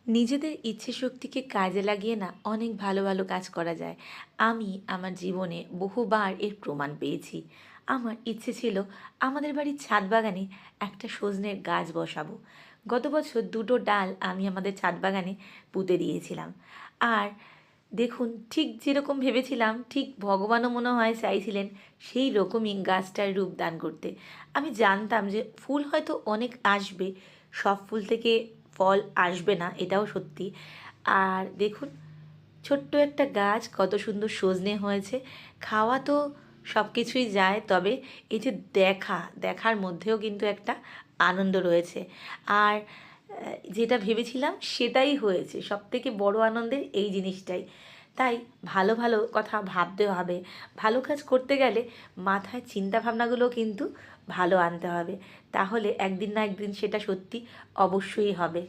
নিজেদের ইচ্ছে শক্তিকে কাজে লাগিয়ে না অনেক ভালো ভালো কাজ করা যায়। আমি আমার জীবনে বহুবার এর প্রমাণ পেয়েছি। আমার ইচ্ছে ছিল আমাদের বাড়ির ছাদ বাগানে একটা সজনের গাছ বসাবো। গত বছর দুটো ডাল আমি আমাদের ছাদ বাগানে পুঁতে দিয়েছিলাম। আর দেখুন, ঠিক যেরকম ভেবেছিলাম ঠিক ভগবানও মনে হয় চাইছিলেন সেই রকমই গাছটার রূপ দান করতে। আমি জানতাম যে ফুল হয়তো অনেক আসবে, সব ফুল থেকে ফল আসবে না, এটাও সত্যি। আর দেখুন, ছোট্ট একটা গাছ কত সুন্দর সজনে হয়েছে। খাওয়া তো সব কিছুই যায়, তবে এই যে দেখার মধ্যেও কিন্তু একটা আনন্দ রয়েছে। আর যেটা ভেবেছিলাম সেটাই হয়েছে, সবথেকে বড় আনন্দের এই জিনিসটাই। তাই ভালো ভালো কথা ভাবতে হবে। ভালো কাজ করতে গেলে মাথায় চিন্তা ভাবনাগুলো কিন্তু ভালো আনতে হবে, তাহলে একদিন না একদিন সেটা সত্যি অবশ্যই হবে।